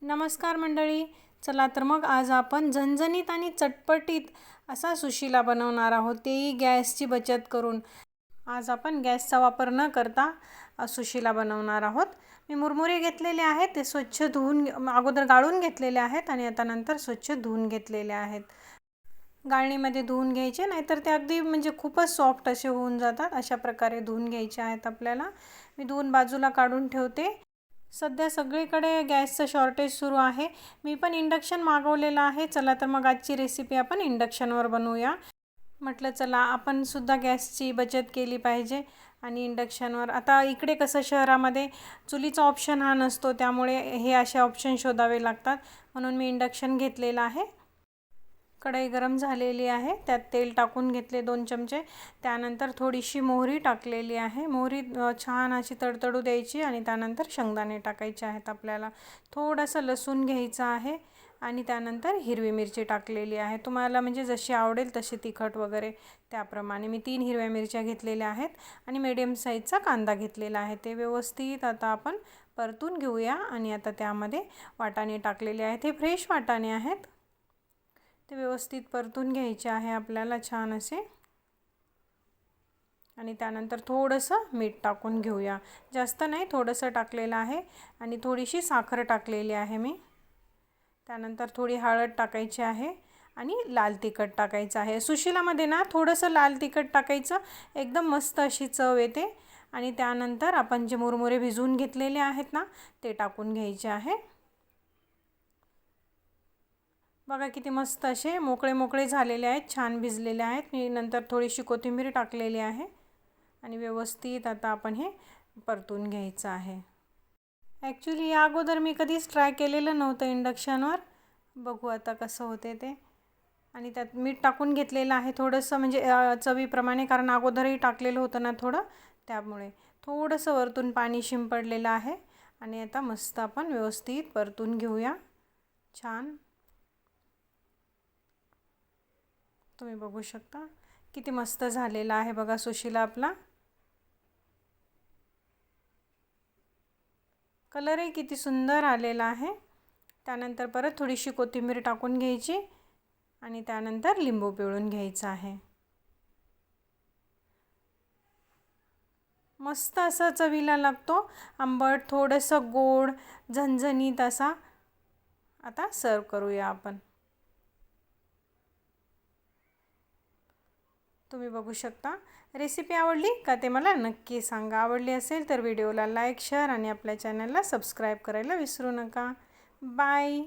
नमस्कार मंडळी. चला तर मग आज आपण झणझणीत आणि चटपटीत असा सुशिला बनवणार आहोत, तेही गॅसची बचत करून. आज आपण गॅसचा वापर न करता सुशिला बनवणार आहोत. मी मुरमुरे घेतलेले आहेत, ते स्वच्छ धुवून अगोदर गाळून घेतलेले आहेत आणि आता नंतर स्वच्छ धुवून घेतलेले आहेत. गाळणीमध्ये धुवून घ्यायचे, नाहीतर ते अगदी म्हणजे खूपच सॉफ्ट असे होऊन जातात. अशा प्रकारे धुवून घ्यायचे आहेत आपल्याला. मी धुवून बाजूला काढून ठेवते. सध्या सगळीकडे गॅसचं शॉर्टेज सुरू आहे. मी पण इंडक्शन मागवलेलं आहे. चला तर मग आजची रेसिपी आपण इंडक्शनवर बनवूया. म्हटलं चला आपण सुद्धा गॅसची बचत केली पाहिजे. आणि इंडक्शनवर आता इकडे कसं शहरामध्ये चुलीचा ऑप्शन हा नसतो, त्यामुळे हे असे ऑप्शन शोधावे लागतात. म्हणून मी इंडक्शन घेतलेलं आहे. कढई गरम झालेली आहे, त्यात तेल टाकून घेतले 2 चमचे. त्यानंतर थोडीशी मोहरी टाकलेली आहे. मोहरी छान अशी तडतडू द्यायची आणि त्यानंतर शेंगदाणे टाकायचे आहेत आपल्याला. थोडंसं लसूण घ्यायचं आहे आणि त्यानंतर हिरवी मिरची टाकलेली आहे. तुम्हाला म्हणजे जशी आवडेल तशी तिखट वगैरे त्याप्रमाणे. मी 3 हिरव्या मिरच्या घेतलेल्या आहेत आणि मीडियम साईजचा कांदा घेतलेला आहे. ते व्यवस्थित आता आपण परतून घेऊया. आणि आता त्यामध्ये वाटाणे टाकलेले आहेत. हे फ्रेश वाटाणे आहेत. ते व्यवस्थित परतून घ्यायचे आहे आपल्याला छान असे. आणि त्यानंतर थोडंसं मीठ टाकून घेऊया. जास्त नाही, थोडंसं टाकलेलं आहे. आणि थोडीशी साखर टाकलेली आहे मी. त्यानंतर थोडी हळद टाकायची आहे आणि लाल तिखट टाकायचं आहे. सुशिलामध्ये ना थोडंसं लाल तिखट टाकायचं, एकदम मस्त अशी चव येते. आणि त्यानंतर आपण जे मुरमुरे भिजवून घेतलेले आहेत ना, ते टाकून घ्यायचे आहे. बघा किती मस्त असे मोकळे मोकळे झालेले आहेत, छान भिजलेले आहेत. मी नंतर थोडीशी कोथिंबीर टाकलेली आहे. आणि व्यवस्थित आता आपण हे परतून घ्यायचं आहे. ॲक्च्युली या अगोदर मी कधीच ट्राय केलेलं नव्हतं इंडक्शनवर. बघू आता कसं होते ते. आणि त्यात मीठ टाकून घेतलेलं आहे थोडंसं, म्हणजे चवीप्रमाणे, कारण अगोदरही टाकलेलं होतं ना थोडं, त्यामुळे थोडंसं वरतून पाणी शिंपडलेलं आहे. आणि आता मस्त आपण व्यवस्थित परतून घेऊया छान. तुम्ही बघू शकता किती मस्त झालेला आहे बघा सुशिला आपला. कलरही किती सुंदर आलेला आहे. त्यानंतर परत थोडीशी कोथिंबीर टाकून घ्यायची आणि त्यानंतर लिंबू पिळून घ्यायचं आहे. मस्त असा चवीला लागतो, आंबट, थोडंसं गोड, झणझणीत असा. आता सर्व करूया आपण. तुम्ही बघू शकता. रेसिपी आवडली का ते मला नक्की सांगा. आवडली असेल तर व्हिडिओला लाईक, शेअर आणि आपल्या चॅनलला सबस्क्राईब करायला विसरू नका. बाय.